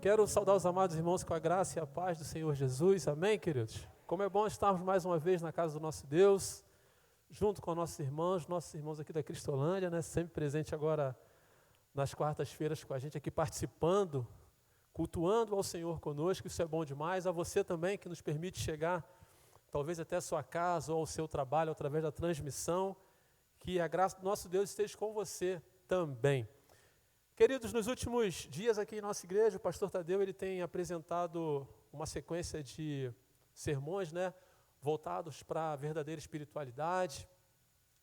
Quero saudar os amados irmãos com a graça e a paz do Senhor Jesus. Amém, queridos? Como é bom estarmos mais uma vez na casa do nosso Deus, junto com nossos irmãos aqui da Cristolândia, né? Sempre presente agora nas quartas-feiras com a gente aqui participando, cultuando ao Senhor conosco. Isso é bom demais. A você também que nos permite chegar, talvez até a sua casa ou ao seu trabalho através da transmissão. Que a graça do nosso Deus esteja com você também. Queridos, nos últimos dias aqui em nossa igreja, o pastor Tadeu ele tem apresentado uma sequência de sermões, né, voltados para a verdadeira espiritualidade,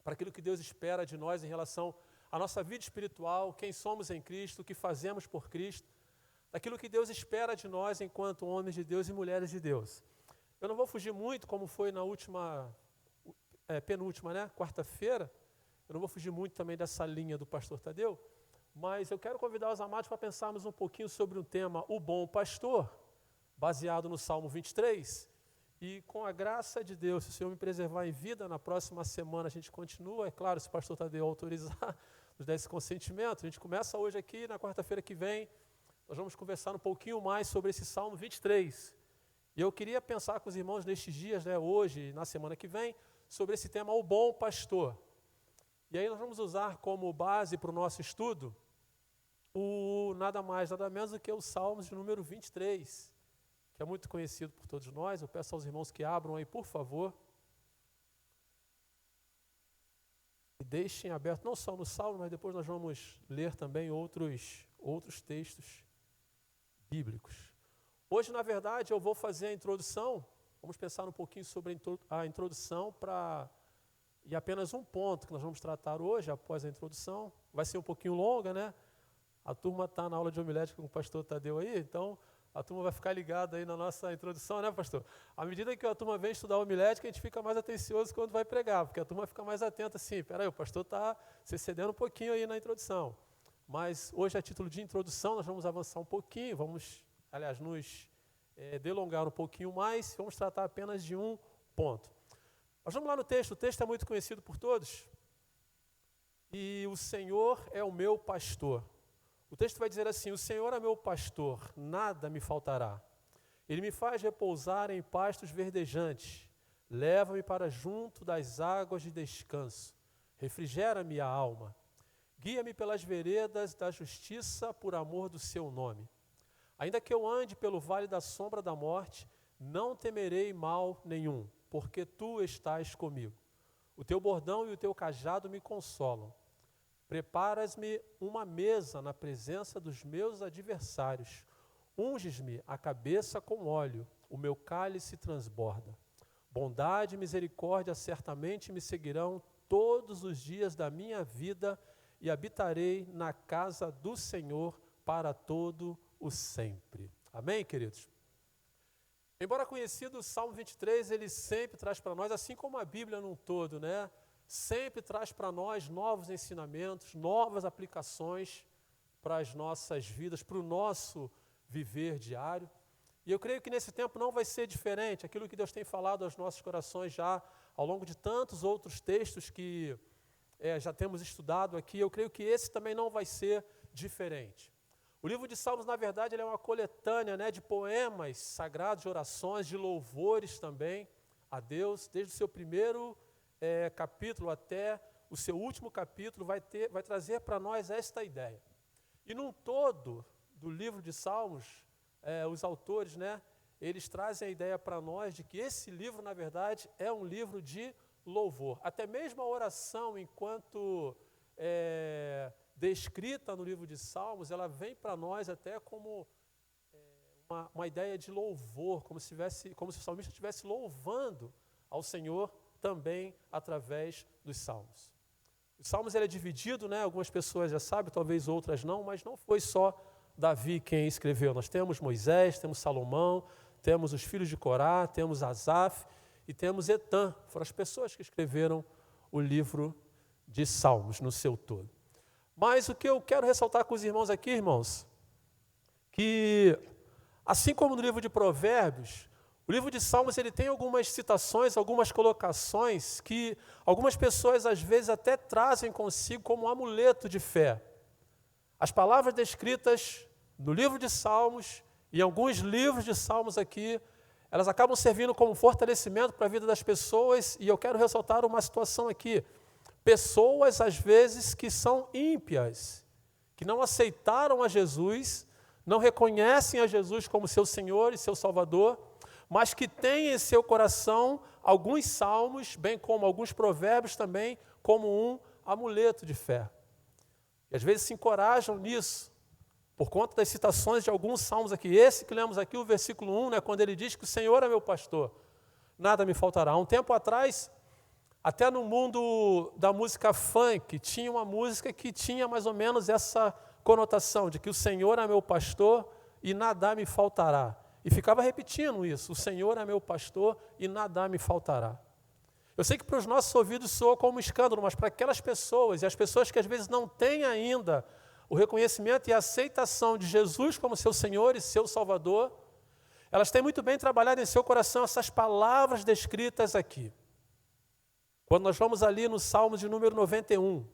para aquilo que Deus espera de nós em relação à nossa vida espiritual, quem somos em Cristo, o que fazemos por Cristo, daquilo que Deus espera de nós enquanto homens de Deus e mulheres de Deus. Eu não vou fugir muito, como foi na penúltima, né, quarta-feira, eu não vou fugir muito também dessa linha do pastor Tadeu, mas eu quero convidar os amados para pensarmos um pouquinho sobre um tema, o bom pastor, baseado no Salmo 23. E com a graça de Deus, se o Senhor me preservar em vida, na próxima semana a gente continua. É claro, se o pastor Tadeu autorizar, nos der esse consentimento. A gente começa hoje aqui, na quarta-feira que vem, nós vamos conversar um pouquinho mais sobre esse Salmo 23. E eu queria pensar com os irmãos nestes dias, né, hoje e na semana que vem, sobre esse tema, o bom pastor. E aí nós vamos usar como base para o nosso estudo nada mais, nada menos do que o Salmos de número 23, que é muito conhecido por todos nós. Eu peço aos irmãos que abram aí, por favor, e deixem aberto, não só no Salmo, mas depois nós vamos ler também outros textos bíblicos. Hoje, na verdade, eu vou fazer a introdução, vamos pensar um pouquinho sobre a introdução e apenas um ponto que nós vamos tratar hoje, após a introdução. Vai ser um pouquinho longa, né? A turma está na aula de homilética com o pastor Tadeu aí, então a turma vai ficar ligada aí na nossa introdução, né, pastor? À medida que a turma vem estudar homilética, a gente fica mais atencioso quando vai pregar, porque a turma fica mais atenta assim, peraí, o pastor está se excedendo um pouquinho aí na introdução. Mas hoje, a título de introdução, nós vamos avançar um pouquinho, vamos, aliás, nos delongar um pouquinho mais, vamos tratar apenas de um ponto. Mas vamos lá no texto, o texto é muito conhecido por todos. E o Senhor é o meu pastor. O texto vai dizer assim: o Senhor é meu pastor, nada me faltará. Ele me faz repousar em pastos verdejantes, leva-me para junto das águas de descanso, refrigera-me a alma, guia-me pelas veredas da justiça por amor do seu nome. Ainda que eu ande pelo vale da sombra da morte, não temerei mal nenhum, porque tu estás comigo. O teu bordão e o teu cajado me consolam. Preparas-me uma mesa na presença dos meus adversários. Unges-me a cabeça com óleo, o meu cálice transborda. Bondade e misericórdia certamente me seguirão todos os dias da minha vida e habitarei na casa do Senhor para todo o sempre. Amém, queridos? Embora conhecido, o Salmo 23, ele sempre traz para nós, assim como a Bíblia num todo, né? Sempre traz para nós novos ensinamentos, novas aplicações para as nossas vidas, para o nosso viver diário. E eu creio que nesse tempo não vai ser diferente. Aquilo que Deus tem falado aos nossos corações já ao longo de tantos outros textos que já temos estudado aqui, eu creio que esse também não vai ser diferente. O livro de Salmos, na verdade, ele é uma coletânea, né, de poemas sagrados, de orações, de louvores também a Deus, desde o seu primeiro capítulo até o seu último capítulo, vai trazer para nós esta ideia. E num todo do livro de Salmos, os autores, né, eles trazem a ideia para nós de que esse livro, na verdade, é um livro de louvor. Até mesmo a oração, enquanto descrita no livro de Salmos, ela vem para nós até como uma ideia de louvor, como se o salmista estivesse louvando ao Senhor também através dos Salmos. Os Salmos ele é dividido, né? Algumas pessoas já sabem, talvez outras não, mas não foi só Davi quem escreveu. Nós temos Moisés, temos Salomão, temos os filhos de Corá, temos Asaf e temos Etã. Foram as pessoas que escreveram o livro de Salmos no seu todo. Mas o que eu quero ressaltar com os irmãos aqui, irmãos, que assim como no livro de Provérbios, o livro de Salmos ele tem algumas citações, algumas colocações que algumas pessoas às vezes até trazem consigo como um amuleto de fé. As palavras descritas no livro de Salmos e alguns livros de salmos aqui, elas acabam servindo como fortalecimento para a vida das pessoas, e eu quero ressaltar uma situação aqui. Pessoas, às vezes, que são ímpias, que não aceitaram a Jesus, não reconhecem a Jesus como seu Senhor e seu Salvador, mas que têm em seu coração alguns salmos, bem como alguns provérbios também, como um amuleto de fé. E às vezes se encorajam nisso, por conta das citações de alguns salmos aqui. Esse que lemos aqui, o versículo 1, né, quando ele diz que o Senhor é meu pastor, nada me faltará. Há um tempo atrás, até no mundo da música funk, tinha uma música que tinha mais ou menos essa conotação de que o Senhor é meu pastor e nada me faltará. E ficava repetindo isso, o Senhor é meu pastor e nada me faltará. Eu sei que para os nossos ouvidos soa como um escândalo, mas para aquelas pessoas, e as pessoas que às vezes não têm ainda o reconhecimento e a aceitação de Jesus como seu Senhor e seu Salvador, elas têm muito bem trabalhado em seu coração essas palavras descritas aqui. Quando nós vamos ali no Salmo de número 91,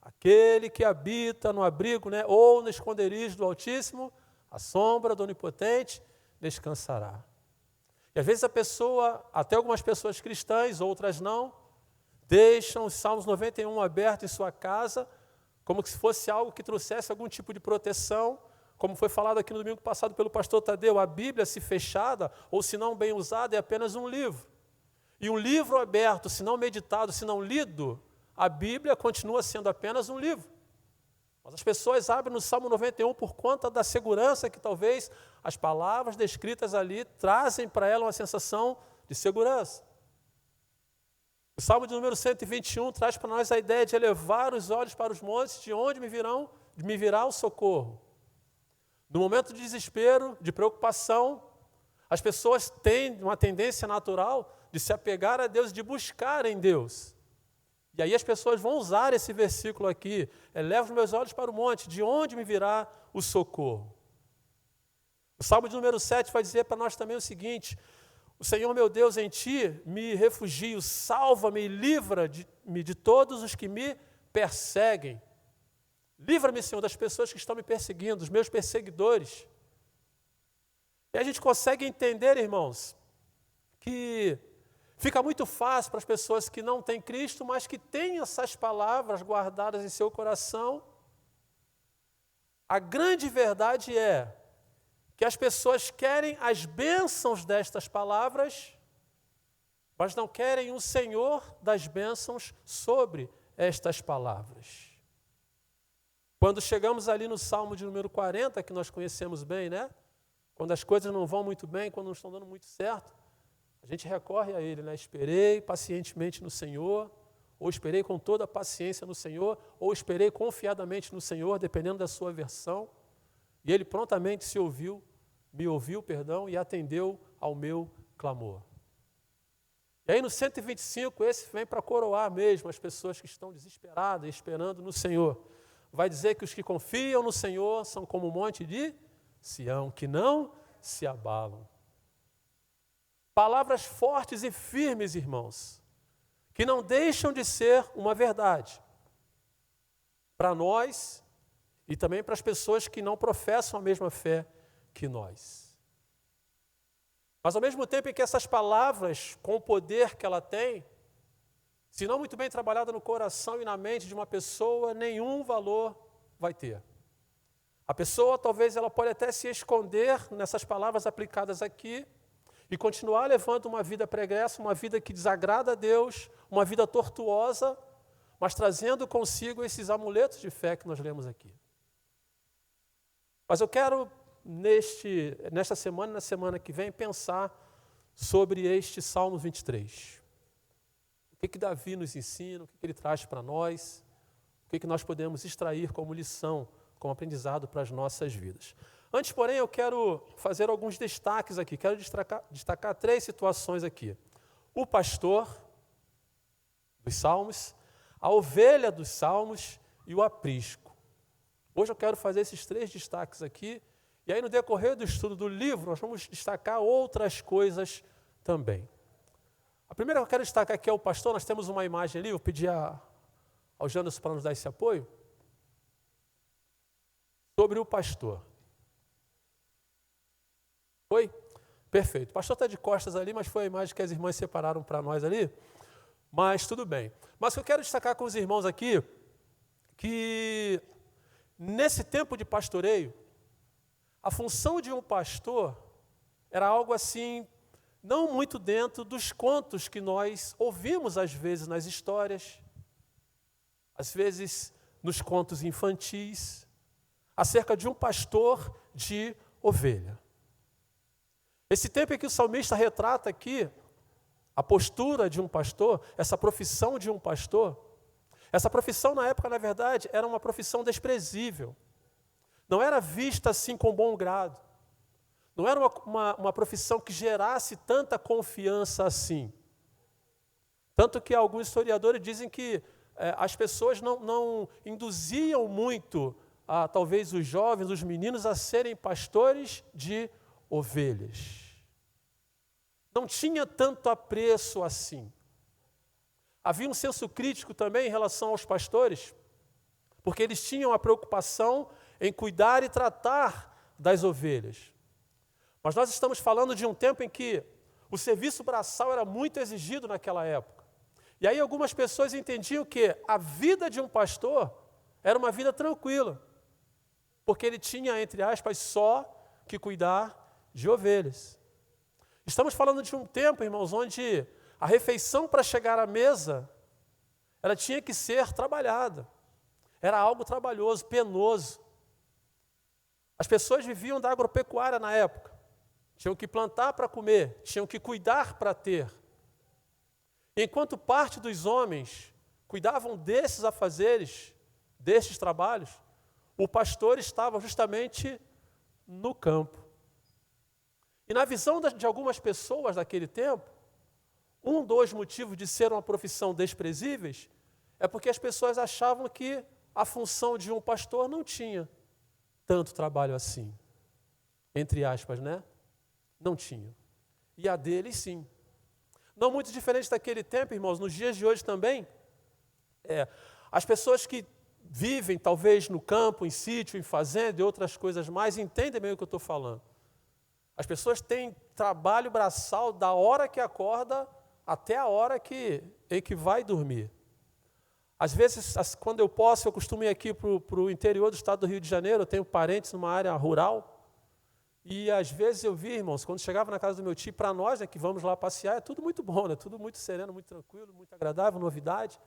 aquele que habita no abrigo, né, ou no esconderijo do Altíssimo, à sombra do Onipotente, descansará. E às vezes a pessoa, até algumas pessoas cristãs, outras não, deixam os Salmos 91 aberto em sua casa, como se fosse algo que trouxesse algum tipo de proteção, como foi falado aqui no domingo passado pelo pastor Tadeu, a Bíblia, se fechada, ou se não bem usada, é apenas um livro. E um livro aberto, se não meditado, se não lido, a Bíblia continua sendo apenas um livro. Mas as pessoas abrem no Salmo 91 por conta da segurança que talvez as palavras descritas ali trazem para ela uma sensação de segurança. O Salmo de número 121 traz para nós a ideia de elevar os olhos para os montes, de onde me virá o socorro. No momento de desespero, de preocupação, as pessoas têm uma tendência natural de se apegar a Deus, de buscar em Deus. E aí as pessoas vão usar esse versículo aqui, eleva os meus olhos para o monte, de onde me virá o socorro? O Salmo de número 7 vai dizer para nós também o seguinte: o Senhor meu Deus, em Ti me refugio, salva-me e livra-me de todos os que me perseguem. Livra-me, Senhor, das pessoas que estão me perseguindo, dos meus perseguidores. E a gente consegue entender, irmãos, que fica muito fácil para as pessoas que não têm Cristo, mas que têm essas palavras guardadas em seu coração. A grande verdade é que as pessoas querem as bênçãos destas palavras, mas não querem o Senhor das bênçãos sobre estas palavras. Quando chegamos ali no Salmo de número 40, que nós conhecemos bem, né? Quando as coisas não vão muito bem, quando não estão dando muito certo, a gente recorre a ele, né? Esperei pacientemente no Senhor, ou esperei com toda a paciência no Senhor, ou esperei confiadamente no Senhor, dependendo da sua versão. E ele prontamente me ouviu, e atendeu ao meu clamor. E aí no 125, esse vem para coroar mesmo as pessoas que estão desesperadas, esperando no Senhor. Vai dizer que os que confiam no Senhor são como um monte de Sião, que não se abalam. Palavras fortes e firmes, irmãos, que não deixam de ser uma verdade para nós e também para as pessoas que não professam a mesma fé que nós. Mas ao mesmo tempo em que essas palavras, com o poder que ela tem, se não muito bem trabalhada no coração e na mente de uma pessoa, nenhum valor vai ter. A pessoa, talvez, ela pode até se esconder nessas palavras aplicadas aqui e continuar levando uma vida pregressa, uma vida que desagrada a Deus, uma vida tortuosa, mas trazendo consigo esses amuletos de fé que nós lemos aqui. Mas eu quero, nesta semana e na semana que vem, pensar sobre este Salmo 23. O que Davi nos ensina, o que ele traz para nós, o que nós podemos extrair como lição, como aprendizado para as nossas vidas. Antes, porém, eu quero fazer alguns destaques aqui. Quero destacar 3 situações aqui. O pastor dos Salmos, a ovelha dos Salmos e o aprisco. Hoje eu quero fazer esses 3 destaques aqui. E aí, no decorrer do estudo do livro, nós vamos destacar outras coisas também. A primeira que eu quero destacar aqui é o pastor. Nós temos uma imagem ali, eu pedi ao Janderson para nos dar esse apoio. Sobre o pastor. Foi? Perfeito. O pastor está de costas ali, mas foi a imagem que as irmãs separaram para nós ali. Mas tudo bem. Mas o que eu quero destacar com os irmãos aqui, que nesse tempo de pastoreio, a função de um pastor era algo assim, não muito dentro dos contos que nós ouvimos às vezes nas histórias, às vezes nos contos infantis, acerca de um pastor de ovelha. Esse tempo em que o salmista retrata aqui a postura de um pastor, essa profissão de um pastor, essa profissão na época, na verdade, era uma profissão desprezível. Não era vista assim com bom grado. Não era uma profissão que gerasse tanta confiança assim. Tanto que alguns historiadores dizem que as pessoas não induziam muito, talvez os jovens, os meninos, a serem pastores de ovelhas. Não tinha tanto apreço assim. Havia um senso crítico também em relação aos pastores, porque eles tinham a preocupação em cuidar e tratar das ovelhas. Mas nós estamos falando de um tempo em que o serviço braçal era muito exigido naquela época. E aí algumas pessoas entendiam que a vida de um pastor era uma vida tranquila, porque ele tinha, entre aspas, só que cuidar de ovelhas. Estamos falando de um tempo, irmãos, onde a refeição para chegar à mesa, ela tinha que ser trabalhada. Era algo trabalhoso, penoso. As pessoas viviam da agropecuária na época. Tinham que plantar para comer, tinham que cuidar para ter. Enquanto parte dos homens cuidavam desses afazeres, destes trabalhos, o pastor estava justamente no campo. E na visão de algumas pessoas daquele tempo, um dos motivos de ser uma profissão desprezíveis é porque as pessoas achavam que a função de um pastor não tinha tanto trabalho assim. Entre aspas, né? Não tinha. E a dele, sim. Não muito diferente daquele tempo, irmãos, nos dias de hoje também, as pessoas que vivem, talvez, no campo, em sítio, em fazenda e outras coisas mais, entendem bem o que eu estou falando. As pessoas têm trabalho braçal da hora que acorda até a hora em que vai dormir. Às vezes, quando eu posso, eu costumo ir aqui para o interior do estado do Rio de Janeiro, eu tenho parentes numa área rural, e às vezes eu vi, irmãos, quando chegava na casa do meu tio, para nós, né, que vamos lá passear, é tudo muito bom, né, tudo muito sereno, muito tranquilo, muito agradável, novidade.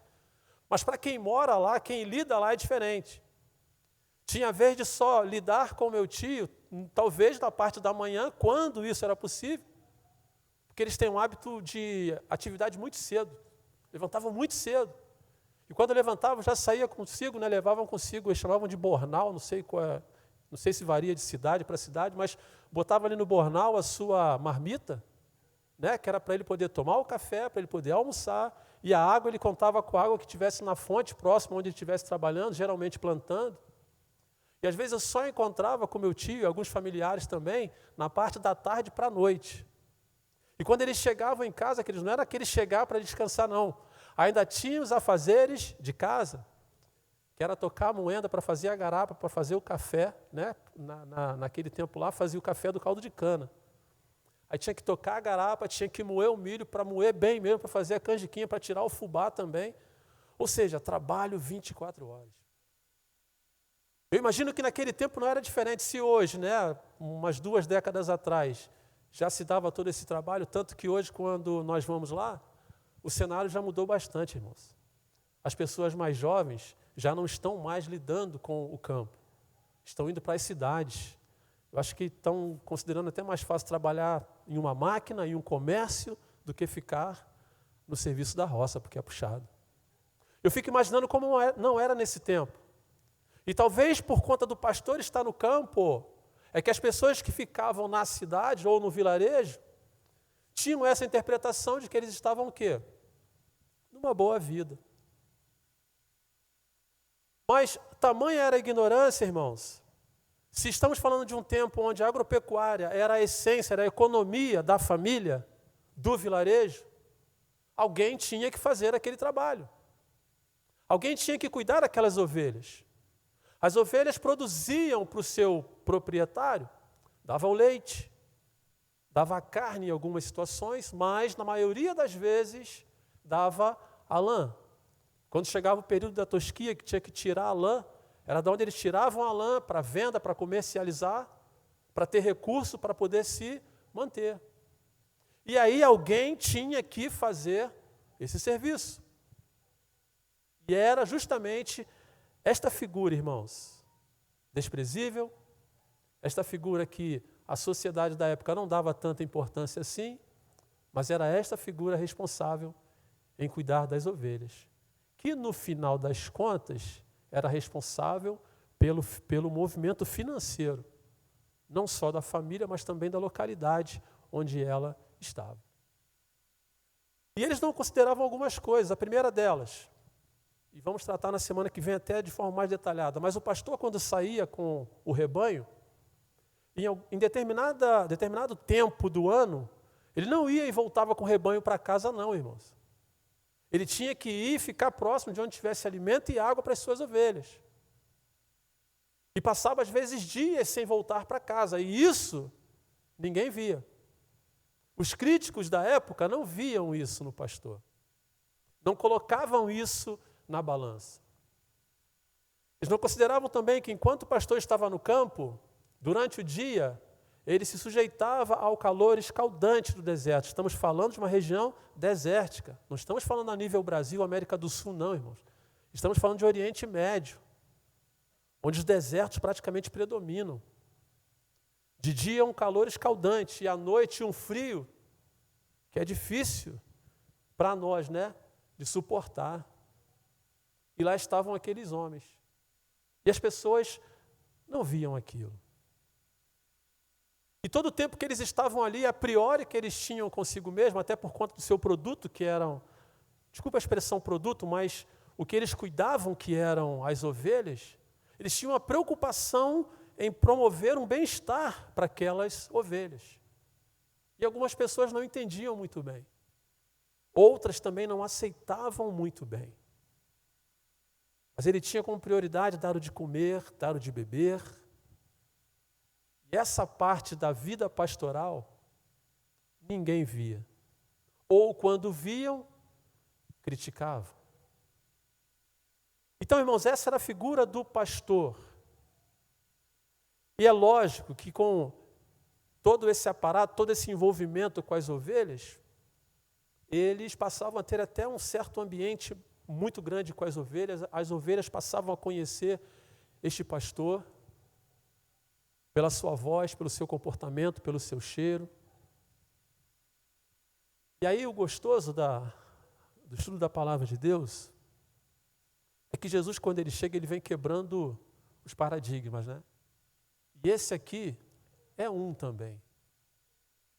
Mas para quem mora lá, quem lida lá é diferente. Tinha vez de só lidar com meu tio, talvez na parte da manhã, quando isso era possível, porque eles têm um hábito de atividade muito cedo, levantavam muito cedo. E quando levantavam, já saía consigo, né, levavam consigo, eles chamavam de bornal, não sei se varia de cidade para cidade, mas botava ali no bornal a sua marmita, né, que era para ele poder tomar o café, para ele poder almoçar, e a água ele contava com a água que tivesse na fonte próxima onde ele estivesse trabalhando, geralmente plantando. E às vezes eu só encontrava com meu tio e alguns familiares também na parte da tarde para a noite. E quando eles chegavam em casa, que eles não era aquele chegar para descansar, não. Ainda tinha os afazeres de casa, que era tocar a moenda para fazer a garapa, para fazer o café, né? Naquele tempo lá, fazia o café do caldo de cana. Aí tinha que tocar a garapa, tinha que moer o milho, para moer bem mesmo, para fazer a canjiquinha, para tirar o fubá também. Ou seja, trabalho 24 horas. Eu imagino que naquele tempo não era diferente. Se hoje, né, umas 2 décadas atrás, já se dava todo esse trabalho, tanto que hoje, quando nós vamos lá, o cenário já mudou bastante, irmãos. As pessoas mais jovens já não estão mais lidando com o campo. Estão indo para as cidades. Eu acho que estão considerando até mais fácil trabalhar em uma máquina, em um comércio, do que ficar no serviço da roça, porque é puxado. Eu fico imaginando como não era nesse tempo. E talvez por conta do pastor estar no campo, é que as pessoas que ficavam na cidade ou no vilarejo tinham essa interpretação de que eles estavam o quê? Numa boa vida. Mas tamanha era a ignorância, irmãos. Se estamos falando de um tempo onde a agropecuária era a essência, era a economia da família, do vilarejo, alguém tinha que fazer aquele trabalho. Alguém tinha que cuidar daquelas ovelhas. As ovelhas produziam para o seu proprietário, davam leite, dava carne em algumas situações, mas na maioria das vezes dava a lã. Quando chegava o período da tosquia, que tinha que tirar a lã, era de onde eles tiravam a lã para venda, para comercializar, para ter recurso para poder se manter. E aí alguém tinha que fazer esse serviço. E era justamente esta figura, irmãos, desprezível, esta figura que a sociedade da época não dava tanta importância assim, mas era esta figura responsável em cuidar das ovelhas, que no final das contas era responsável pelo movimento financeiro, não só da família, mas também da localidade onde ela estava. E eles não consideravam algumas coisas, a primeira delas, e vamos tratar na semana que vem até de forma mais detalhada, mas o pastor, quando saía com o rebanho, em determinado tempo do ano, ele não ia e voltava com o rebanho para casa não, irmãos. Ele tinha que ir e ficar próximo de onde tivesse alimento e água para as suas ovelhas. E passava, às vezes, dias sem voltar para casa. E isso ninguém via. Os críticos da época não viam isso no pastor. Não colocavam isso na balança. Eles não consideravam também que enquanto o pastor estava no campo, durante o dia, ele se sujeitava ao calor escaldante do deserto. Estamos falando de uma região desértica. Não estamos falando a nível Brasil, América do Sul, não, irmãos. Estamos falando de Oriente Médio, onde os desertos praticamente predominam. De dia um calor escaldante e à noite um frio que é difícil para nós, né, de suportar. E lá estavam aqueles homens. E as pessoas não viam aquilo. E todo o tempo que eles estavam ali, a priori que eles tinham consigo mesmo, até por conta do seu produto, que eram, desculpa a expressão produto, mas o que eles cuidavam, que eram as ovelhas, eles tinham a preocupação em promover um bem-estar para aquelas ovelhas. E algumas pessoas não entendiam muito bem. Outras também não aceitavam muito bem. Mas ele tinha como prioridade dar o de comer, dar o de beber. E essa parte da vida pastoral, ninguém via. Ou quando viam, criticavam. Então, irmãos, essa era a figura do pastor. E é lógico que com todo esse aparato, todo esse envolvimento com as ovelhas, eles passavam a ter até um certo ambiente muito grande com as ovelhas passavam a conhecer este pastor pela sua voz, pelo seu comportamento, pelo seu cheiro. E aí o gostoso do estudo da palavra de Deus é que Jesus, quando ele chega, ele vem quebrando os paradigmas, né? E esse aqui é um também.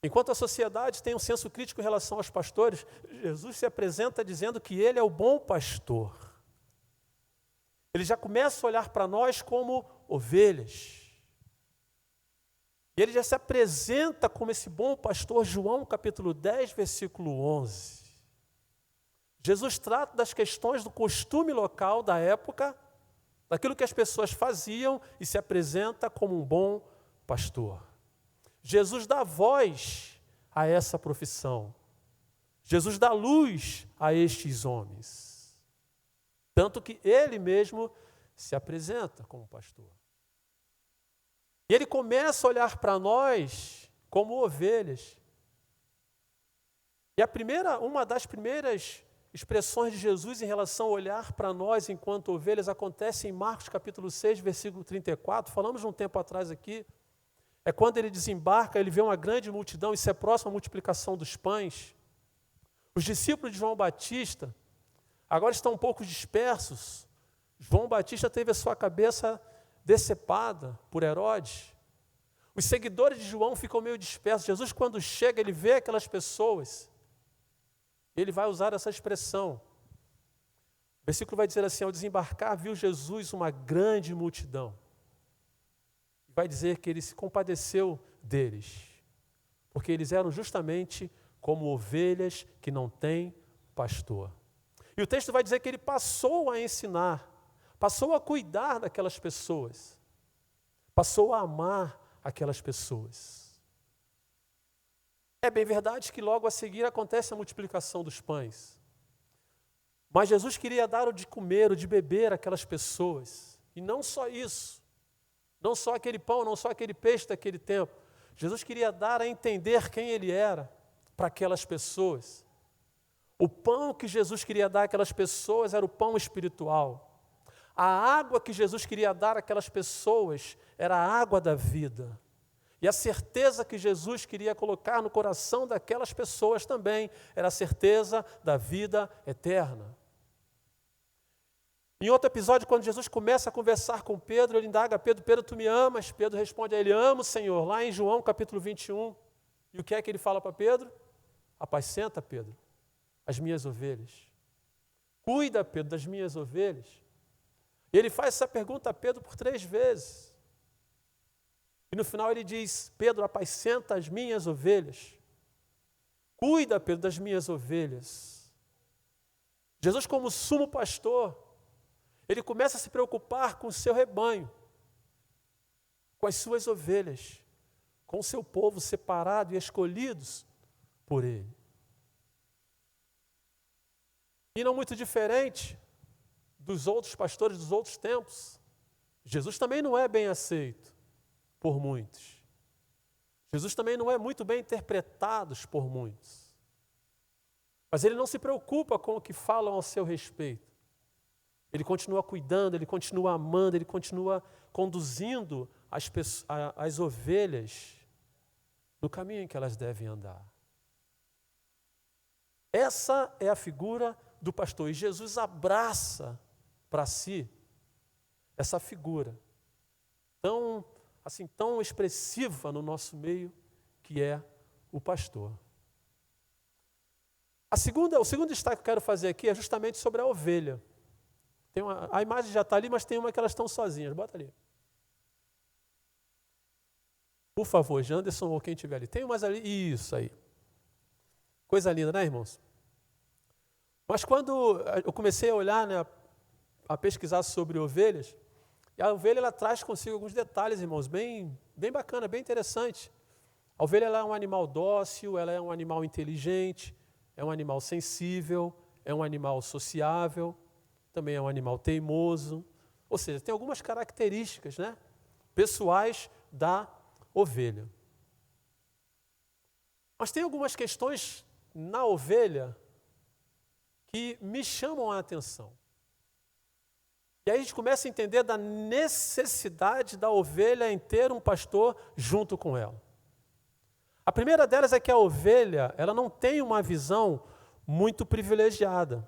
Enquanto a sociedade tem um senso crítico em relação aos pastores, Jesus se apresenta dizendo que ele é o bom pastor. Ele já começa a olhar para nós como ovelhas. E ele já se apresenta como esse bom pastor, João capítulo 10, versículo 11. Jesus trata das questões do costume local da época, daquilo que as pessoas faziam e se apresenta como um bom pastor. Jesus dá voz a essa profissão. Jesus dá luz a estes homens. Tanto que ele mesmo se apresenta como pastor. E ele começa a olhar para nós como ovelhas. E uma das primeiras expressões de Jesus em relação a olhar para nós enquanto ovelhas acontece em Marcos capítulo 6, versículo 34. Falamos um tempo atrás aqui. É quando ele desembarca, ele vê uma grande multidão, isso é próximo à multiplicação dos pães. Os discípulos de João Batista agora estão um pouco dispersos. João Batista teve a sua cabeça decepada por Herodes. Os seguidores de João ficam meio dispersos. Jesus, quando chega, ele vê aquelas pessoas. Ele vai usar essa expressão. O versículo vai dizer assim: ao desembarcar, viu Jesus uma grande multidão. Vai dizer que ele se compadeceu deles, porque eles eram justamente como ovelhas que não têm pastor. E o texto vai dizer que ele passou a ensinar, passou a cuidar daquelas pessoas, passou a amar aquelas pessoas. É bem verdade que logo a seguir acontece a multiplicação dos pães. Mas Jesus queria dar o de comer, o de beber àquelas pessoas. E não só isso. Não só aquele pão, não só aquele peixe daquele tempo. Jesus queria dar a entender quem Ele era para aquelas pessoas. O pão que Jesus queria dar àquelas pessoas era o pão espiritual. A água que Jesus queria dar àquelas pessoas era a água da vida. E a certeza que Jesus queria colocar no coração daquelas pessoas também era a certeza da vida eterna. Em outro episódio, quando Jesus começa a conversar com Pedro, ele indaga a Pedro: Pedro, tu me amas? Pedro responde a ele: amo, Senhor, lá em João capítulo 21. E o que é que ele fala para Pedro? Apacenta, Pedro, as minhas ovelhas. Cuida, Pedro, das minhas ovelhas. E ele faz essa pergunta a Pedro por 3 vezes. E no final ele diz: Pedro, apacenta as minhas ovelhas. Cuida, Pedro, das minhas ovelhas. Jesus, como sumo pastor, ele começa a se preocupar com o seu rebanho, com as suas ovelhas, com o seu povo separado e escolhidos por ele. E não muito diferente dos outros pastores dos outros tempos, Jesus também não é bem aceito por muitos. Jesus também não é muito bem interpretado por muitos. Mas ele não se preocupa com o que falam ao seu respeito. Ele continua cuidando, ele continua amando, ele continua conduzindo as ovelhas no caminho em que elas devem andar. Essa é a figura do pastor. E Jesus abraça para si essa figura tão expressiva no nosso meio, que é o pastor. O segundo destaque que eu quero fazer aqui é justamente sobre a ovelha. A imagem já está ali, mas tem uma que elas estão sozinhas. Bota ali. Por favor, Janderson ou quem estiver ali. Tem umas ali. Isso aí. Coisa linda, né, irmãos? Mas quando eu comecei a olhar, né, a pesquisar sobre ovelhas, e a ovelha ela traz consigo alguns detalhes, irmãos, bem bacana, bem interessante. A ovelha ela é um animal dócil, ela é um animal inteligente, é um animal sensível, é um animal sociável, também é um animal teimoso. Ou seja, tem algumas características, né, pessoais da ovelha. Mas tem algumas questões na ovelha que me chamam a atenção. E aí a gente começa a entender da necessidade da ovelha em ter um pastor junto com ela. A primeira delas é que a ovelha, ela não tem uma visão muito privilegiada.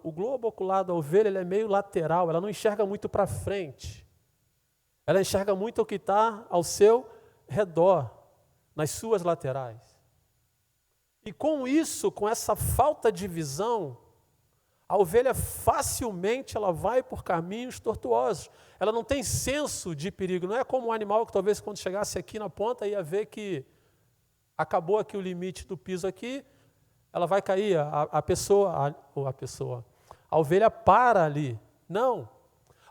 O globo ocular da ovelha ele é meio lateral, ela não enxerga muito para frente. Ela enxerga muito o que está ao seu redor, nas suas laterais. E com isso, com essa falta de visão, a ovelha facilmente ela vai por caminhos tortuosos. Ela não tem senso de perigo. Não é como um animal que talvez quando chegasse aqui na ponta ia ver que acabou aqui o limite do piso aqui, ela vai cair, a ovelha para ali. Não.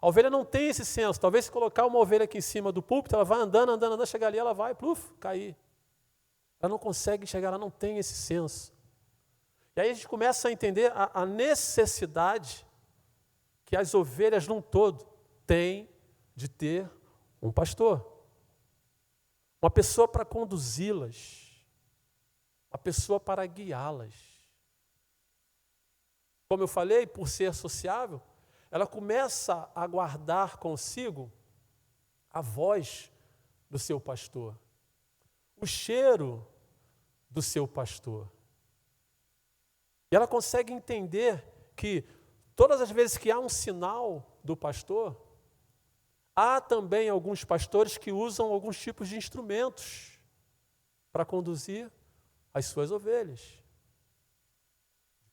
A ovelha não tem esse senso. Talvez se colocar uma ovelha aqui em cima do púlpito, ela vai andando, chegar ali, ela vai, cair. Ela não consegue chegar, ela não tem esse senso. E aí a gente começa a entender a necessidade que as ovelhas num todo têm de ter um pastor. Uma pessoa para conduzi-las. Uma pessoa para guiá-las. Como eu falei, por ser sociável, ela começa a guardar consigo a voz do seu pastor, o cheiro do seu pastor. E ela consegue entender que todas as vezes que há um sinal do pastor, há também alguns pastores que usam alguns tipos de instrumentos para conduzir as suas ovelhas.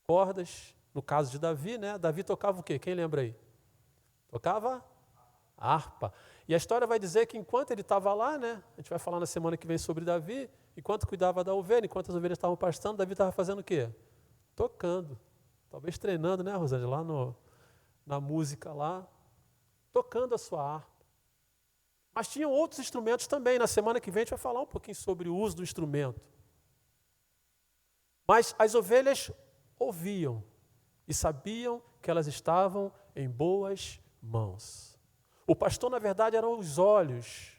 Cordas, no caso de Davi, né? Davi tocava o quê? Quem lembra aí? Tocava harpa. E a história vai dizer que enquanto ele estava lá, né? A gente vai falar na semana que vem sobre Davi, enquanto cuidava da ovelha, enquanto as ovelhas estavam pastando, Davi estava fazendo o quê? Tocando. Talvez treinando, né, Rosângela? Lá na música lá, tocando a sua harpa. Mas tinham outros instrumentos também. Na semana que vem a gente vai falar um pouquinho sobre o uso do instrumento. Mas as ovelhas ouviam e sabiam que elas estavam em boas mãos. O pastor, na verdade, eram os olhos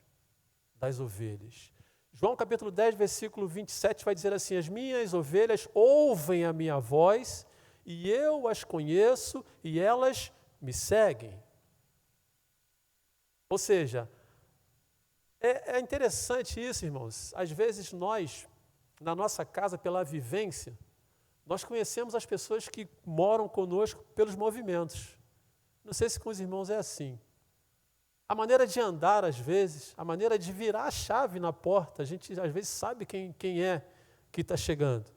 das ovelhas. João capítulo 10, versículo 27 vai dizer assim: as minhas ovelhas ouvem a minha voz e eu as conheço e elas me seguem. Ou seja, é interessante isso, irmãos. Às vezes nós, na nossa casa, pela vivência, nós conhecemos as pessoas que moram conosco pelos movimentos. Não sei se com os irmãos é assim. A maneira de andar, às vezes, a maneira de virar a chave na porta, a gente às vezes sabe quem é que está chegando.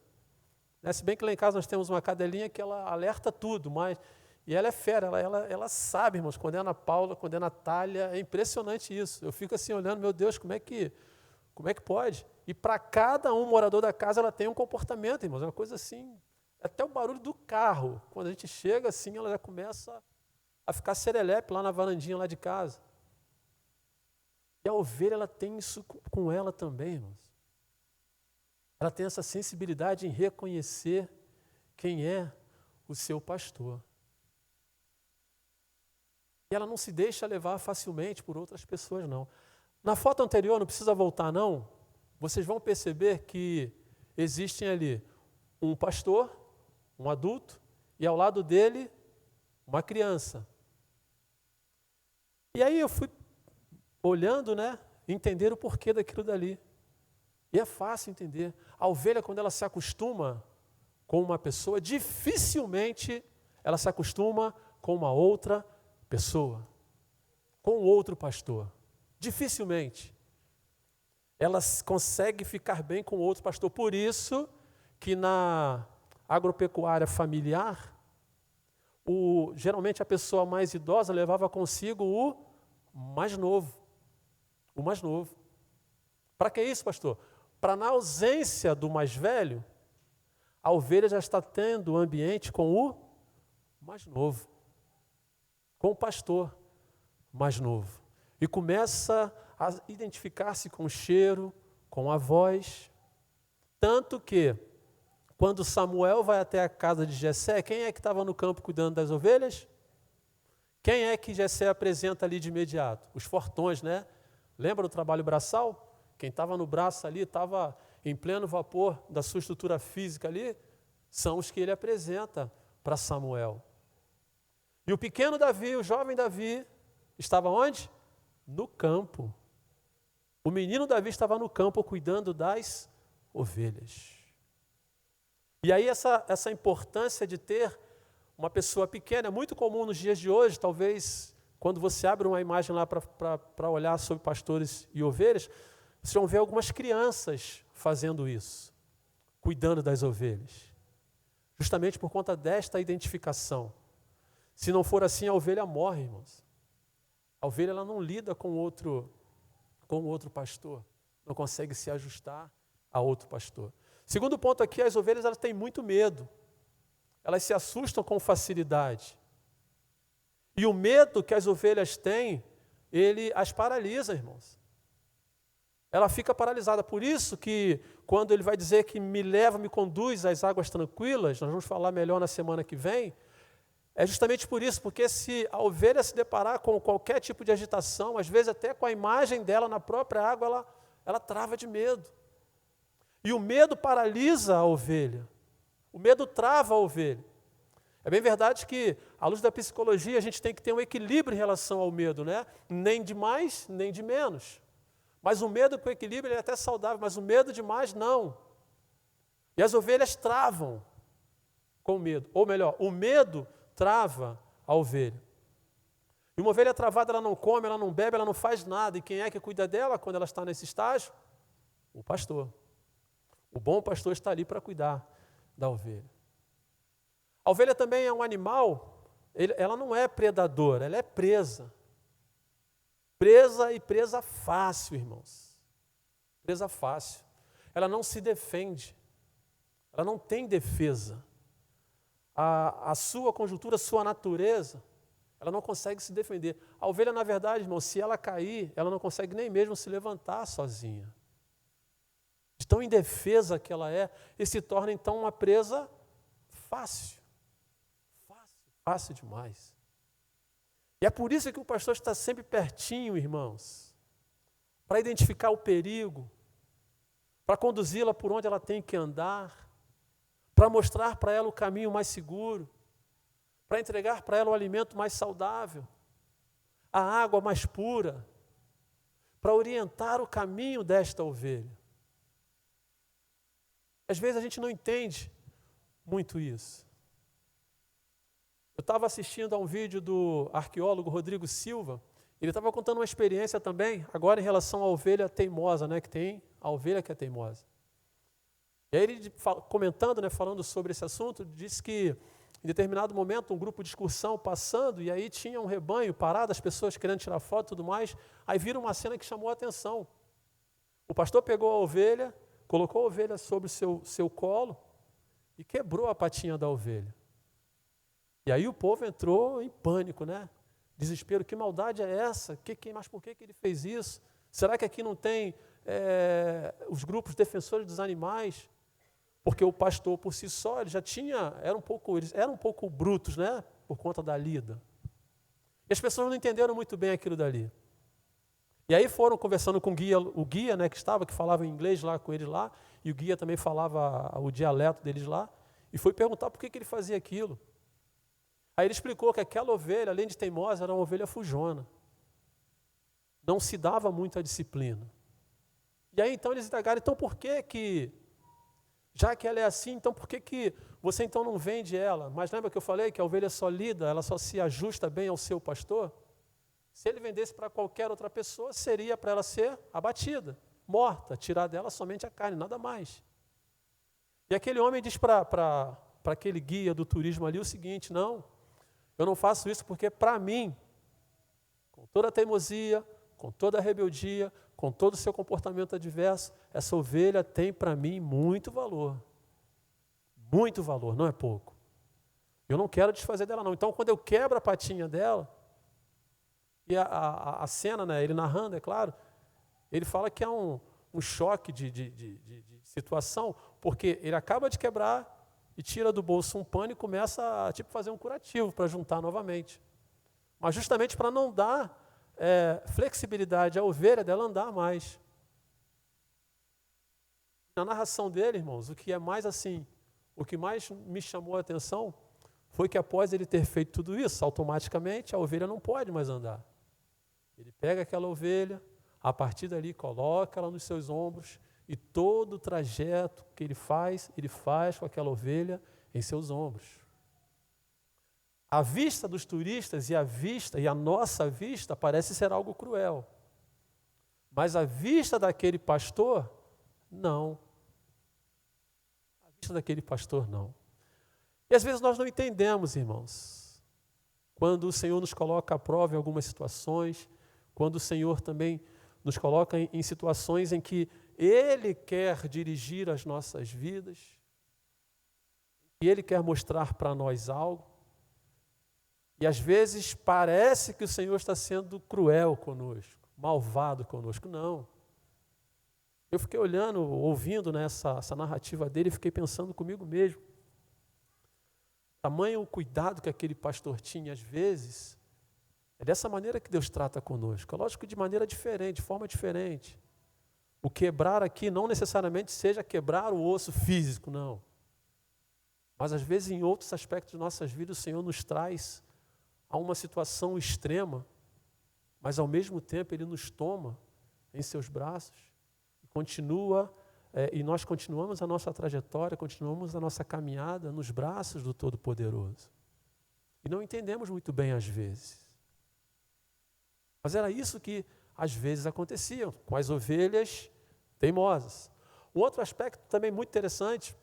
Se bem que lá em casa nós temos uma cadelinha que ela alerta tudo, e ela é fera, ela sabe, irmãos, quando é a Ana Paula, quando é a Natália, é impressionante isso. Eu fico assim olhando, meu Deus, como é que pode? E para cada morador da casa ela tem um comportamento, irmãos, é uma coisa assim, até o barulho do carro, quando a gente chega assim, ela já começa a ficar serelepe lá na varandinha lá de casa. E a ovelha, ela tem isso com ela também, irmãos. Ela tem essa sensibilidade em reconhecer quem é o seu pastor. E ela não se deixa levar facilmente por outras pessoas, não. Na foto anterior, não precisa voltar, não, vocês vão perceber que existem ali um pastor, um adulto, e ao lado dele, uma criança. E aí eu fui olhando, entender o porquê daquilo dali. E é fácil entender. A ovelha, quando ela se acostuma com uma pessoa, dificilmente ela se acostuma com uma outra pessoa, com outro pastor. Dificilmente. Ela consegue ficar bem com outro pastor. Por isso que na agropecuária familiar, geralmente a pessoa mais idosa levava consigo o mais novo. O mais novo. Para que isso, pastor? Para na ausência do mais velho, a ovelha já está tendo ambiente com o mais novo. Com o pastor mais novo. E começa a identificar-se com o cheiro, com a voz. Tanto que, quando Samuel vai até a casa de Jessé, quem é que estava no campo cuidando das ovelhas? Quem é que Jessé apresenta ali de imediato? Os fortões, Lembra do trabalho braçal? Quem estava no braço ali, estava em pleno vapor da sua estrutura física ali, são os que ele apresenta para Samuel. E o pequeno Davi, o jovem Davi, estava onde? No campo. O menino Davi estava no campo cuidando das ovelhas. E aí essa importância de ter uma pessoa pequena é muito comum nos dias de hoje, talvez quando você abre uma imagem lá para olhar sobre pastores e ovelhas, vocês vão ver algumas crianças fazendo isso, cuidando das ovelhas. Justamente por conta desta identificação. Se não for assim, a ovelha morre, irmãos. A ovelha ela não lida com outro pastor, não consegue se ajustar a outro pastor. Segundo ponto aqui, as ovelhas elas têm muito medo. Elas se assustam com facilidade. E o medo que as ovelhas têm, ele as paralisa, irmãos. Ela fica paralisada. Por isso que, quando ele vai dizer que me leva, me conduz às águas tranquilas, nós vamos falar melhor na semana que vem, é justamente por isso, porque se a ovelha se deparar com qualquer tipo de agitação, às vezes até com a imagem dela na própria água, ela trava de medo. E o medo paralisa a ovelha. O medo trava a ovelha. É bem verdade que, à luz da psicologia, a gente tem que ter um equilíbrio em relação ao medo, Nem de mais, nem de menos. Mas o medo com equilíbrio ele é até saudável, mas o medo de mais, não. E as ovelhas travam com o medo. Ou melhor, o medo trava a ovelha. E uma ovelha travada, ela não come, ela não bebe, ela não faz nada. E quem é que cuida dela quando ela está nesse estágio? O pastor. O bom pastor está ali para cuidar da ovelha. A ovelha também é um animal, ela não é predadora, ela é presa. Presa e presa fácil, irmãos. Presa fácil. Ela não se defende. Ela não tem defesa. A sua conjuntura, a sua natureza, Ela não consegue se defender. A ovelha, na verdade, irmão, se ela cair, ela não consegue nem mesmo se levantar sozinha. De tão indefesa que ela é, e se torna então uma presa fácil. Fácil demais. E é por isso que o pastor está sempre pertinho, irmãos, para identificar o perigo, para conduzi-la por onde ela tem que andar, para mostrar para ela o caminho mais seguro, para entregar para ela o alimento mais saudável, a água mais pura, para orientar o caminho desta ovelha. Às vezes a gente não entende muito isso. Eu estava assistindo a um vídeo do arqueólogo Rodrigo Silva, ele estava contando uma experiência também, agora em relação à ovelha teimosa, né, que tem a ovelha que é teimosa. E aí ele, comentando, né, falando sobre esse assunto, disse que em determinado momento um grupo de excursão passando, e aí tinha um rebanho parado, as pessoas querendo tirar foto e tudo mais, aí viram uma cena que chamou a atenção. O pastor pegou a ovelha, colocou a ovelha sobre o seu colo e quebrou a patinha da ovelha. E aí o povo entrou em pânico, né? Desespero, que maldade é essa? Mas por que ele fez isso? Será que aqui não tem os grupos defensores dos animais? Porque o pastor por si só, ele já tinha, eles eram um pouco brutos, né? Por conta da lida. E as pessoas não entenderam muito bem aquilo dali. E aí foram conversando com o guia, né, que falava inglês lá com eles lá, e o guia também falava o dialeto deles lá, e foi perguntar por que ele fazia aquilo. Aí ele explicou que aquela ovelha, além de teimosa, era uma ovelha fujona. Não se dava muito a disciplina. E aí então eles indagaram, então por que, já que ela é assim, então por que você então não vende ela? Mas lembra que eu falei que a ovelha só lida, ela só se ajusta bem ao seu pastor? Se ele vendesse para qualquer outra pessoa, seria para ela ser abatida, morta, tirar dela somente a carne, nada mais. E aquele homem diz para aquele guia do turismo ali o seguinte, não, eu não faço isso porque para mim, com toda a teimosia, com toda a rebeldia, com todo o seu comportamento adverso, essa ovelha tem para mim muito valor, não é pouco. Eu não quero desfazer dela não, então quando eu quebro a patinha dela, e a cena, né, ele narrando, é claro, ele fala que é um choque de situação, porque ele acaba de quebrar e tira do bolso um pano e começa a fazer um curativo para juntar novamente. Mas justamente para não dar flexibilidade à ovelha dela andar mais. Na narração dele, irmãos, o que mais me chamou a atenção foi que após ele ter feito tudo isso, automaticamente a ovelha não pode mais andar. Ele pega aquela ovelha, a partir dali coloca ela nos seus ombros e todo o trajeto que ele faz com aquela ovelha em seus ombros. A vista dos turistas e a nossa vista parece ser algo cruel. Mas a vista daquele pastor, não. A vista daquele pastor, não. E às vezes nós não entendemos, irmãos, quando o Senhor nos coloca à prova em algumas situações, quando o Senhor também nos coloca em situações em que Ele quer dirigir as nossas vidas, e Ele quer mostrar para nós algo, e às vezes parece que o Senhor está sendo cruel conosco, malvado conosco. Não. Eu fiquei olhando, ouvindo, né, essa narrativa dele, e fiquei pensando comigo mesmo. Tamanho o cuidado que aquele pastor tinha, às vezes, é dessa maneira que Deus trata conosco. É lógico que de maneira diferente, de forma diferente. O quebrar aqui não necessariamente seja quebrar o osso físico, não. Mas às vezes em outros aspectos de nossas vidas o Senhor nos traz a uma situação extrema, mas ao mesmo tempo Ele nos toma em seus braços e e nós continuamos a nossa trajetória, continuamos a nossa caminhada nos braços do Todo-Poderoso. E não entendemos muito bem às vezes. Mas era isso que às vezes acontecia com as ovelhas teimosas. Um outro aspecto também muito interessante,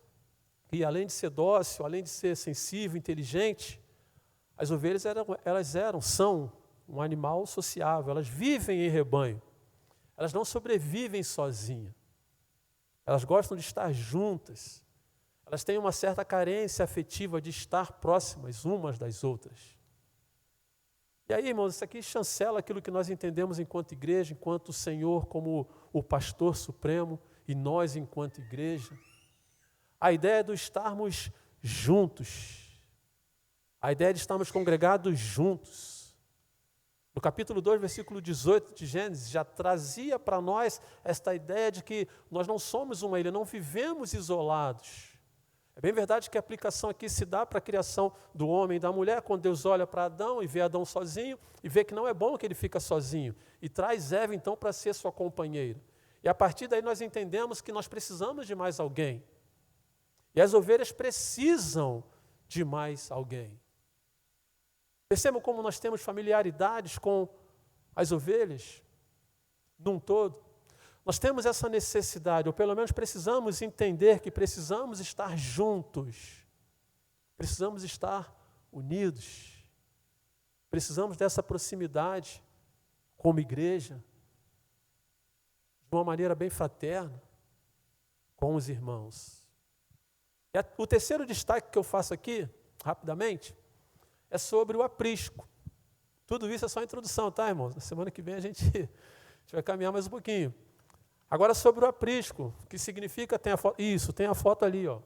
que além de ser dócil, além de ser sensível, inteligente, as ovelhas são um animal sociável, elas vivem em rebanho, elas não sobrevivem sozinhas, elas gostam de estar juntas, elas têm uma certa carência afetiva de estar próximas umas das outras. E aí, irmãos, isso aqui chancela aquilo que nós entendemos enquanto igreja, enquanto o Senhor como o pastor supremo e nós enquanto igreja. A ideia de estarmos juntos, a ideia de estarmos congregados juntos. No capítulo 2, versículo 18 de Gênesis, já trazia para nós esta ideia de que nós não somos uma ilha, não vivemos isolados. É bem verdade que a aplicação aqui se dá para a criação do homem e da mulher, quando Deus olha para Adão e vê Adão sozinho, e vê que não é bom que ele fica sozinho, e traz Eva então para ser sua companheira. E a partir daí nós entendemos que nós precisamos de mais alguém. E as ovelhas precisam de mais alguém. Percebam como nós temos familiaridades com as ovelhas, num todo. Nós temos essa necessidade, ou pelo menos precisamos entender que precisamos estar juntos, precisamos estar unidos, precisamos dessa proximidade como igreja, de uma maneira bem fraterna, com os irmãos. E o terceiro destaque que eu faço aqui, rapidamente, é sobre o aprisco. Tudo isso é só introdução, tá, irmãos? Na semana que vem a gente vai caminhar mais um pouquinho. Agora sobre o aprisco, que significa, tem a foto ali, ó.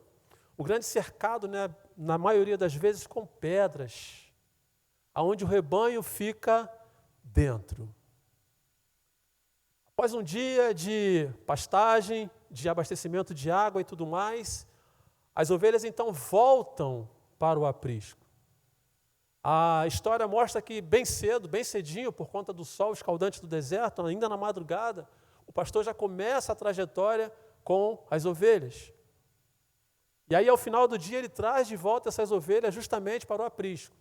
O grande cercado, né, na maioria das vezes com pedras, aonde o rebanho fica dentro. Após um dia de pastagem, de abastecimento de água e tudo mais, as ovelhas então voltam para o aprisco. A história mostra que bem cedo, bem cedinho, por conta do sol escaldante do deserto, ainda na madrugada, o pastor já começa a trajetória com as ovelhas. E aí, ao final do dia, ele traz de volta essas ovelhas justamente para o aprisco.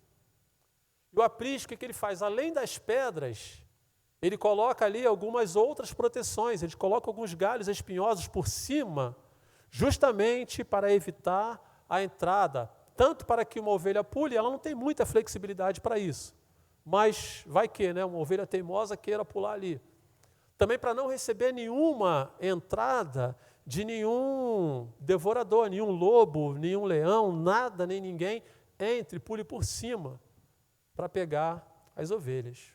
E o aprisco, o que ele faz? Além das pedras, ele coloca ali algumas outras proteções, ele coloca alguns galhos espinhosos por cima, justamente para evitar a entrada, tanto para que uma ovelha pule, ela não tem muita flexibilidade para isso, mas vai que, né, uma ovelha teimosa queira pular ali. Também para não receber nenhuma entrada de nenhum devorador, nenhum lobo, nenhum leão, nada, nem ninguém entre, pule por cima para pegar as ovelhas.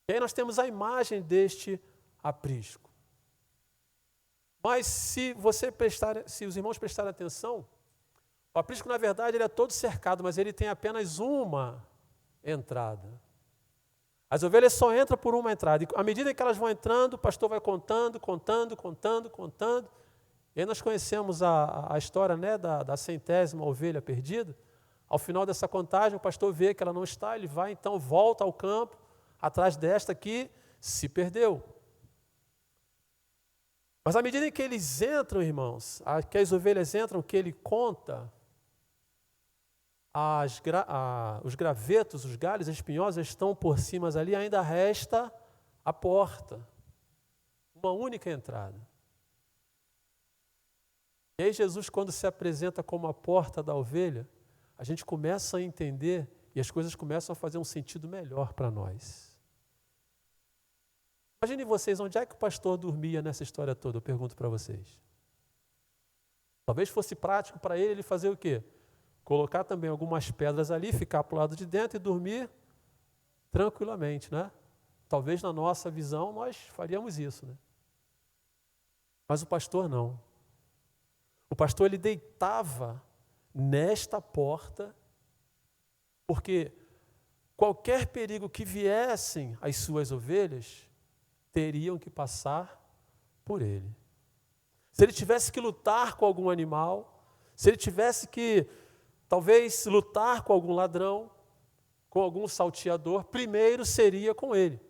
E aí nós temos a imagem deste aprisco. Mas se os irmãos prestarem atenção, o aprisco, na verdade, ele é todo cercado, mas ele tem apenas uma entrada. As ovelhas só entram por uma entrada. E à medida que elas vão entrando, o pastor vai contando. E aí nós conhecemos a história, né, da 100ª ovelha perdida. Ao final dessa contagem, o pastor vê que ela não está, ele vai, então, volta ao campo, atrás desta que se perdeu. Mas à medida que eles entram, irmãos, que as ovelhas entram, que ele conta, os gravetos, os galhos espinhosos estão por cima ali, ainda resta a porta, uma única entrada. E aí Jesus, quando se apresenta como a porta da ovelha, a gente começa a entender e as coisas começam a fazer um sentido melhor para nós. Imaginem vocês, onde é que o pastor dormia nessa história toda? Eu pergunto para vocês. Talvez fosse prático para ele fazer o quê? Colocar também algumas pedras ali, ficar para o lado de dentro e dormir tranquilamente, né? Talvez na nossa visão nós faríamos isso, né? Mas o pastor não. O pastor, ele deitava nesta porta, porque qualquer perigo que viessem às suas ovelhas, teriam que passar por ele. Se ele tivesse que lutar com algum animal, se ele tivesse que talvez lutar com algum ladrão, com algum salteador, primeiro seria com ele.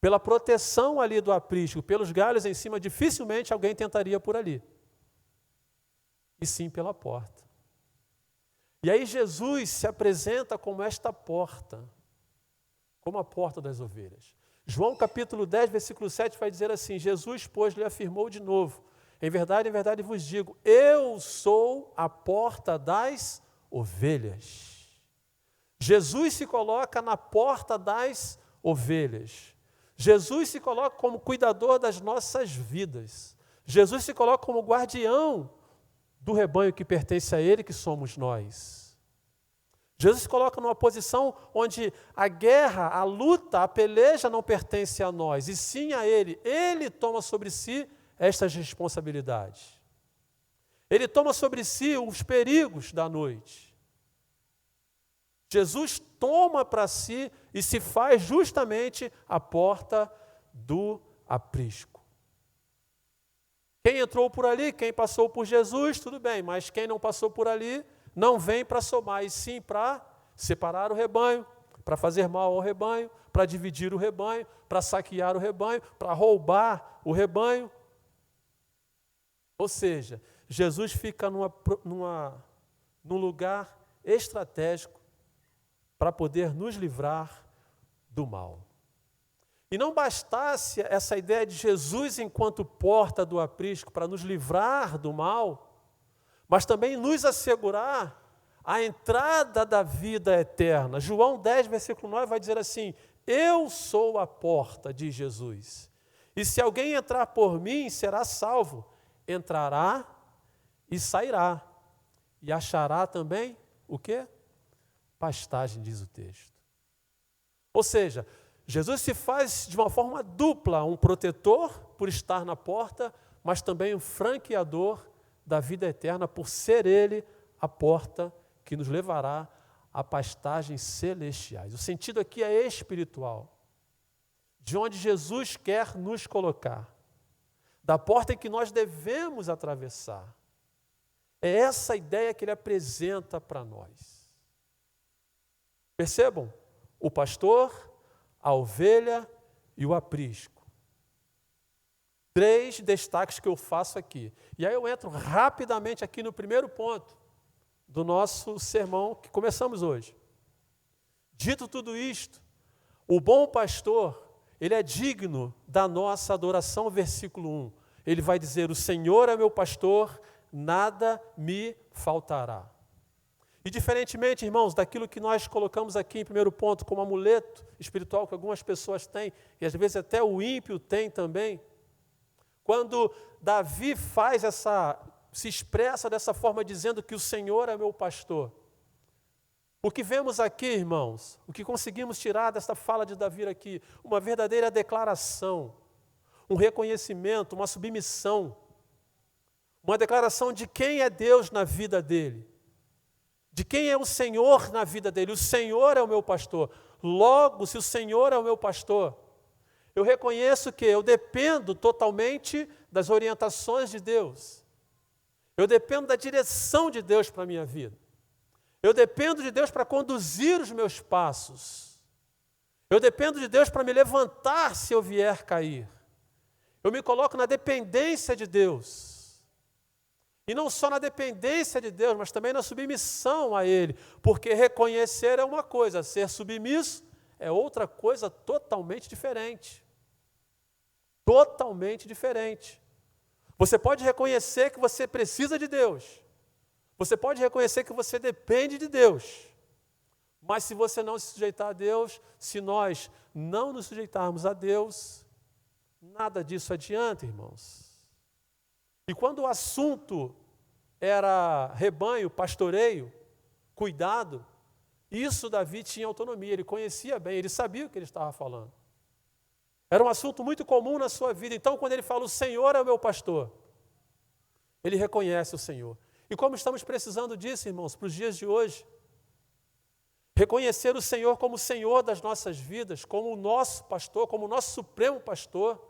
Pela proteção ali do aprisco, pelos galhos em cima, dificilmente alguém tentaria por ali. E sim pela porta. E aí Jesus se apresenta como esta porta, como a porta das ovelhas. João capítulo 10, versículo 7 vai dizer assim: Jesus, pois, lhe afirmou de novo: em verdade vos digo, eu sou a porta das ovelhas. Jesus se coloca na porta das ovelhas. Jesus se coloca como cuidador das nossas vidas. Jesus se coloca como guardião do rebanho que pertence a Ele, que somos nós. Jesus se coloca numa posição onde a guerra, a luta, a peleja não pertence a nós, e sim a Ele. Ele toma sobre si estas responsabilidades. Ele toma sobre si os perigos da noite. Jesus toma para si e se faz justamente a porta do aprisco. Quem entrou por ali, quem passou por Jesus, tudo bem, mas quem não passou por ali, não vem para somar, e sim para separar o rebanho, para fazer mal ao rebanho, para dividir o rebanho, para saquear o rebanho, para roubar o rebanho. Ou seja, Jesus fica num lugar estratégico para poder nos livrar do mal. E não bastasse essa ideia de Jesus enquanto porta do aprisco para nos livrar do mal, mas também nos assegurar a entrada da vida eterna. João 10, versículo 9 vai dizer assim: eu sou a porta, diz Jesus, e se alguém entrar por mim, será salvo. Entrará e sairá, e achará também o quê? Pastagem, diz o texto. Ou seja, Jesus se faz de uma forma dupla um protetor por estar na porta, mas também um franqueador da vida eterna por ser Ele a porta que nos levará a pastagens celestiais. O sentido aqui é espiritual, de onde Jesus quer nos colocar, da porta em que nós devemos atravessar. É essa ideia que Ele apresenta para nós. Percebam? O pastor, a ovelha e o aprisco. 3 destaques que eu faço aqui. E aí eu entro rapidamente aqui no primeiro ponto do nosso sermão que começamos hoje. Dito tudo isto, o bom pastor, ele é digno da nossa adoração, versículo 1. Ele vai dizer: o Senhor é meu pastor, nada me faltará. E diferentemente, irmãos, daquilo que nós colocamos aqui em primeiro ponto como amuleto espiritual que algumas pessoas têm, e às vezes até o ímpio tem também, quando Davi se expressa dessa forma dizendo que o Senhor é meu pastor, o que vemos aqui, irmãos, o que conseguimos tirar dessa fala de Davi aqui, uma verdadeira declaração, um reconhecimento, uma submissão, uma declaração de quem é Deus na vida dele, de quem é o Senhor na vida dele. O Senhor é o meu pastor. Logo, se o Senhor é o meu pastor, eu reconheço que eu dependo totalmente das orientações de Deus. Eu dependo da direção de Deus para a minha vida. Eu dependo de Deus para conduzir os meus passos. Eu dependo de Deus para me levantar se eu vier cair. Eu me coloco na dependência de Deus. E não só na dependência de Deus, mas também na submissão a Ele. Porque reconhecer é uma coisa, ser submisso é outra coisa totalmente diferente. Totalmente diferente. Você pode reconhecer que você precisa de Deus. Você pode reconhecer que você depende de Deus. Mas se você não se sujeitar a Deus, se nós não nos sujeitarmos a Deus, nada disso adianta, irmãos. E quando o assunto era rebanho, pastoreio, cuidado, isso Davi tinha autonomia, ele conhecia bem, ele sabia o que ele estava falando. Era um assunto muito comum na sua vida. Então, quando ele fala, o Senhor é o meu pastor, ele reconhece o Senhor. E como estamos precisando disso, irmãos, para os dias de hoje, reconhecer o Senhor como o Senhor das nossas vidas, como o nosso pastor, como o nosso supremo pastor.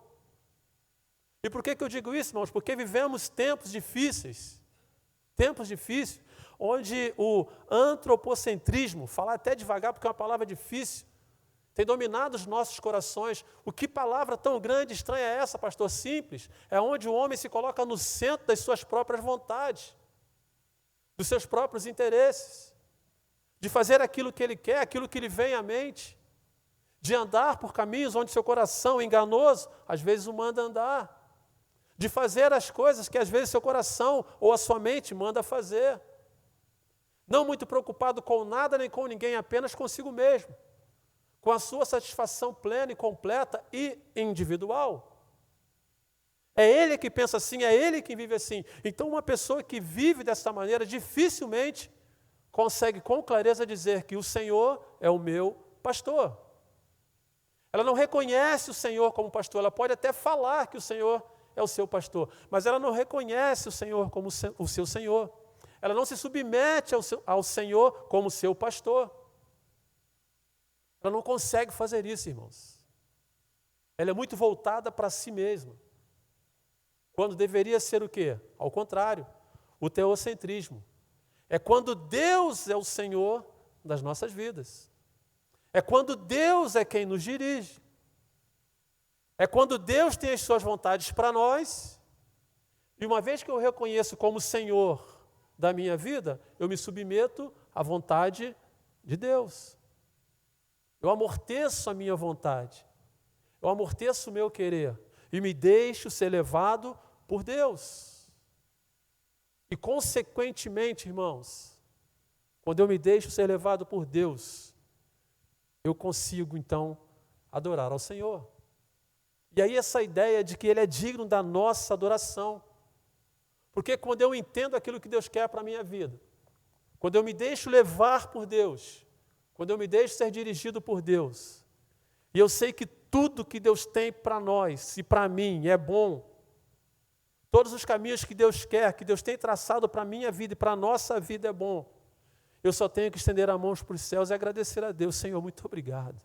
E por que eu digo isso, irmãos? Porque vivemos tempos difíceis, onde o antropocentrismo, falar até devagar porque é uma palavra difícil, tem dominado os nossos corações. O que palavra tão grande e estranha é essa, pastor? Simples. É onde o homem se coloca no centro das suas próprias vontades, dos seus próprios interesses, de fazer aquilo que ele quer, aquilo que lhe vem à mente, de andar por caminhos onde seu coração enganoso, às vezes o manda andar, de fazer as coisas que às vezes seu coração ou a sua mente manda fazer, não muito preocupado com nada nem com ninguém, apenas consigo mesmo, com a sua satisfação plena e completa e individual. É ele que pensa assim, é ele que vive assim. Então, uma pessoa que vive dessa maneira dificilmente consegue com clareza dizer que o Senhor é o meu pastor. Ela não reconhece o Senhor como pastor, ela pode até falar que o Senhor é o seu pastor, mas ela não reconhece o Senhor como o seu Senhor. Ela não se submete ao Senhor como seu pastor. Ela não consegue fazer isso, irmãos. Ela é muito voltada para si mesma. Quando deveria ser o quê? Ao contrário, o teocentrismo. É quando Deus é o Senhor das nossas vidas. É quando Deus é quem nos dirige. É quando Deus tem as suas vontades para nós. E uma vez que eu reconheço como Senhor da minha vida, eu me submeto à vontade de Deus. Eu amorteço a minha vontade. Eu amorteço o meu querer. E me deixo ser levado por Deus. E consequentemente, irmãos, quando eu me deixo ser levado por Deus, eu consigo então adorar ao Senhor. E aí essa ideia de que Ele é digno da nossa adoração. Porque quando eu entendo aquilo que Deus quer para a minha vida, quando eu me deixo levar por Deus, quando eu me deixo ser dirigido por Deus, e eu sei que tudo que Deus tem para nós e para mim é bom, todos os caminhos que Deus quer, que Deus tem traçado para a minha vida e para a nossa vida é bom, eu só tenho que estender as mãos para os céus e agradecer a Deus. Senhor, muito obrigado.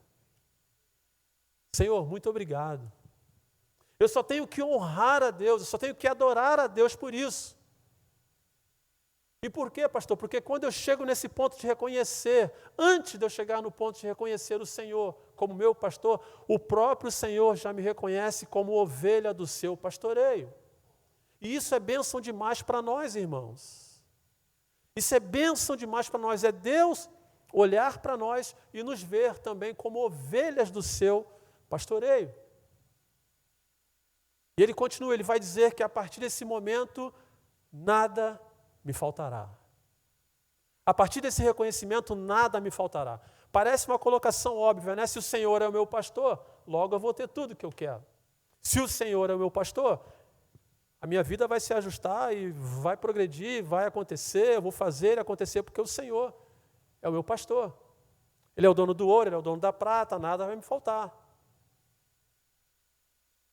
Senhor, muito obrigado. Eu só tenho que honrar a Deus, eu só tenho que adorar a Deus por isso. E por quê, pastor? Porque quando eu chego nesse ponto de reconhecer, antes de eu chegar no ponto de reconhecer o Senhor como meu pastor, o próprio Senhor já me reconhece como ovelha do seu pastoreio. E isso é bênção demais para nós, irmãos. Isso é bênção demais para nós. É Deus olhar para nós e nos ver também como ovelhas do seu pastoreio. E ele continua, ele vai dizer que a partir desse momento, nada me faltará. A partir desse reconhecimento, nada me faltará. Parece uma colocação óbvia, né? Se o Senhor é o meu pastor, logo eu vou ter tudo que eu quero. Se o Senhor é o meu pastor, a minha vida vai se ajustar e vai progredir, vai acontecer, eu vou fazer acontecer, porque o Senhor é o meu pastor. Ele é o dono do ouro, Ele é o dono da prata, nada vai me faltar.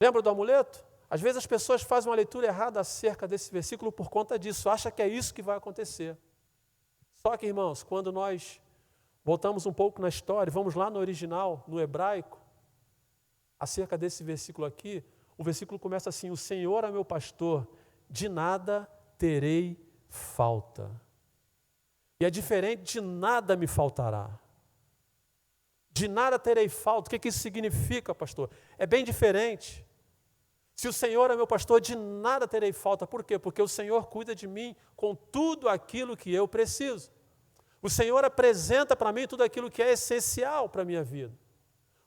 Lembra do amuleto? Às vezes as pessoas fazem uma leitura errada acerca desse versículo por conta disso, acham que é isso que vai acontecer. Só que, irmãos, quando nós voltamos um pouco na história, vamos lá no original, no hebraico, acerca desse versículo aqui, o versículo começa assim: o Senhor é meu pastor, de nada terei falta. E é diferente de nada me faltará. De nada terei falta. O que isso significa, pastor? É bem diferente. Se o Senhor é meu pastor, de nada terei falta. Por quê? Porque o Senhor cuida de mim com tudo aquilo que eu preciso. O Senhor apresenta para mim tudo aquilo que é essencial para a minha vida.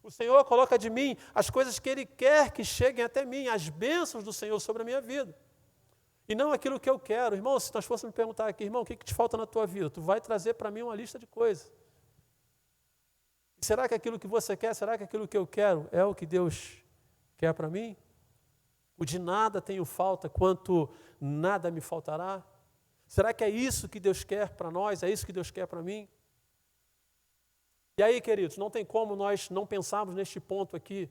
O Senhor coloca de mim as coisas que Ele quer que cheguem até mim, as bênçãos do Senhor sobre a minha vida. E não aquilo que eu quero. Irmão, se nós fôssemos me perguntar aqui, irmão, o que te falta na tua vida? Tu vai trazer para mim uma lista de coisas. E será que aquilo que você quer, será que aquilo que eu quero é o que Deus quer para mim? O de nada tenho falta, quanto nada me faltará? Será que é isso que Deus quer para nós? É isso que Deus quer para mim? E aí, queridos, não tem como nós não pensarmos neste ponto aqui,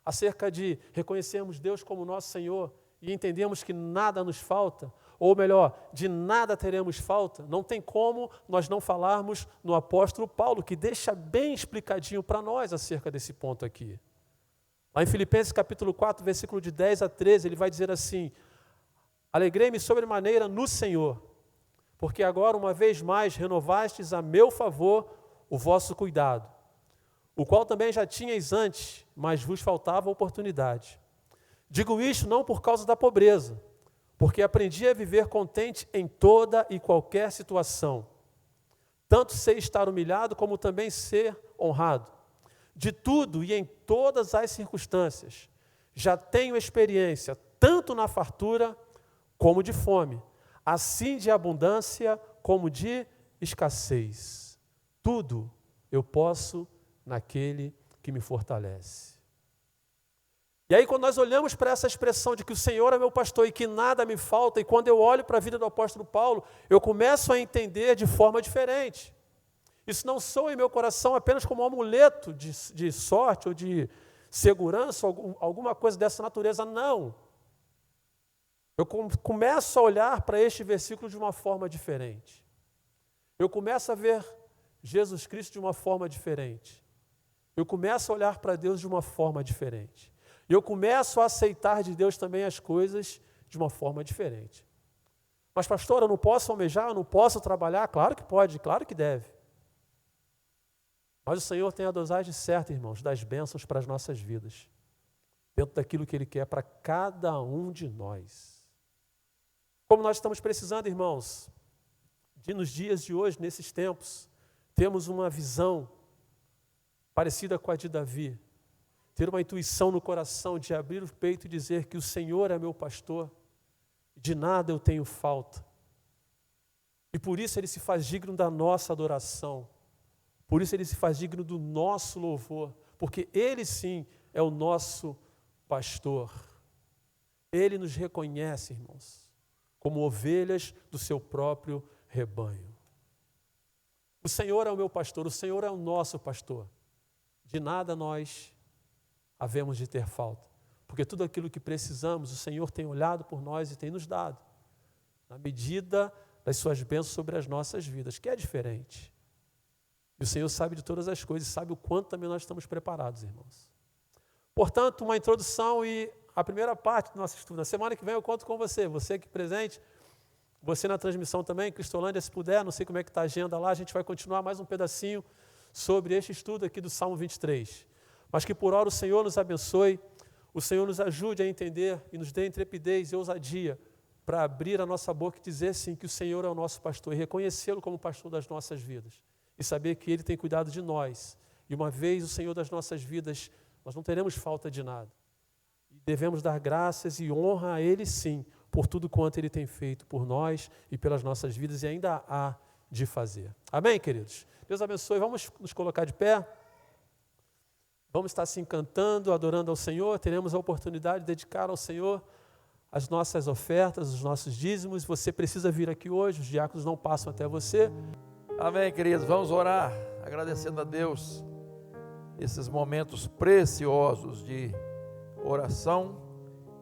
acerca de reconhecermos Deus como nosso Senhor e entendemos que nada nos falta, ou melhor, de nada teremos falta. Não tem como nós não falarmos no apóstolo Paulo, que deixa bem explicadinho para nós acerca desse ponto aqui. Lá em Filipenses capítulo 4, versículo de 10 a 13, ele vai dizer assim: alegrei-me sobremaneira no Senhor, porque agora uma vez mais renovastes a meu favor o vosso cuidado, o qual também já tinhais antes, mas vos faltava oportunidade. Digo isto não por causa da pobreza, porque aprendi a viver contente em toda e qualquer situação. Tanto sei estar humilhado, como também ser honrado. De tudo e em todas as circunstâncias, já tenho experiência, tanto na fartura como de fome, assim de abundância como de escassez. Tudo eu posso naquele que me fortalece. E aí quando nós olhamos para essa expressão de que o Senhor é meu pastor e que nada me falta, e quando eu olho para a vida do apóstolo Paulo, eu começo a entender de forma diferente. Isso não soa em meu coração apenas como um amuleto de sorte ou de segurança, alguma coisa dessa natureza, não. Eu começo a olhar para este versículo de uma forma diferente. Eu começo a ver Jesus Cristo de uma forma diferente. Eu começo a olhar para Deus de uma forma diferente. E eu começo a aceitar de Deus também as coisas de uma forma diferente. Mas, pastor, eu não posso almejar, eu não posso trabalhar? Claro que pode, claro que deve. Mas o Senhor tem a dosagem certa, irmãos, das bênçãos para as nossas vidas. Dentro daquilo que Ele quer para cada um de nós. Como nós estamos precisando, irmãos, de nos dias de hoje, nesses tempos, temos uma visão parecida com a de Davi. Ter uma intuição no coração de abrir o peito e dizer que o Senhor é meu pastor, de nada eu tenho falta. E por isso Ele se faz digno da nossa adoração. Por isso Ele se faz digno do nosso louvor. Porque Ele sim é o nosso pastor. Ele nos reconhece, irmãos, como ovelhas do seu próprio rebanho. O Senhor é o meu pastor, o Senhor é o nosso pastor. De nada nós havemos de ter falta, porque tudo aquilo que precisamos, o Senhor tem olhado por nós e tem nos dado, na medida das suas bênçãos sobre as nossas vidas, que é diferente. E o Senhor sabe de todas as coisas, sabe o quanto também nós estamos preparados, irmãos. Portanto, uma introdução e a primeira parte do nosso estudo. Na semana que vem eu conto com você aqui presente, você na transmissão também, Cristolândia, se puder, não sei como é que está a agenda lá, a gente vai continuar mais um pedacinho sobre este estudo aqui do Salmo 23. Mas que por hora o Senhor nos abençoe, o Senhor nos ajude a entender e nos dê intrepidez e ousadia para abrir a nossa boca e dizer sim que o Senhor é o nosso pastor e reconhecê-lo como pastor das nossas vidas. E saber que Ele tem cuidado de nós. E uma vez o Senhor das nossas vidas, nós não teremos falta de nada. E devemos dar graças e honra a Ele sim, por tudo quanto Ele tem feito por nós e pelas nossas vidas e ainda há de fazer. Amém, queridos? Deus abençoe. Vamos nos colocar de pé. Vamos estar assim cantando, adorando ao Senhor. Teremos a oportunidade de dedicar ao Senhor as nossas ofertas, os nossos dízimos. Você precisa vir aqui hoje, os diáconos não passam até você. Amém, queridos. Vamos orar, agradecendo a Deus esses momentos preciosos de oração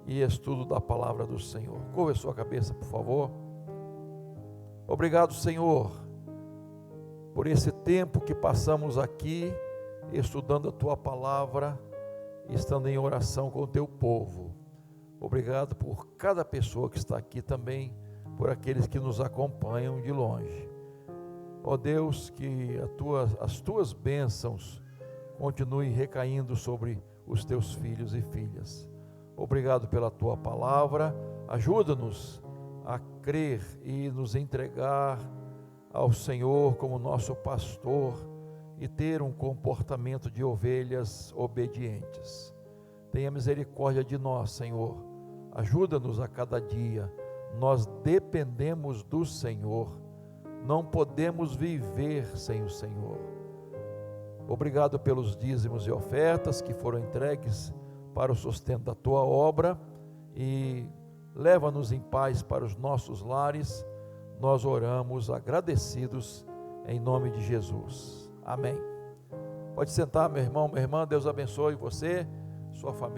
e estudo da palavra do Senhor. Curva a sua cabeça, por favor. Obrigado, Senhor, por esse tempo que passamos aqui estudando a Tua palavra e estando em oração com o Teu povo. Obrigado por cada pessoa que está aqui também, por aqueles que nos acompanham de longe. Ó Deus, que as Tuas bênçãos continuem recaindo sobre os Teus filhos e filhas. Obrigado pela Tua palavra, ajuda-nos a crer e nos entregar ao Senhor como nosso pastor e ter um comportamento de ovelhas obedientes. Tenha misericórdia de nós, Senhor, ajuda-nos a cada dia, nós dependemos do Senhor, não podemos viver sem o Senhor. Obrigado pelos dízimos e ofertas que foram entregues para o sustento da Tua obra e leva-nos em paz para os nossos lares. Nós oramos agradecidos em nome de Jesus. Amém. Pode sentar, meu irmão, minha irmã. Deus abençoe você, sua família.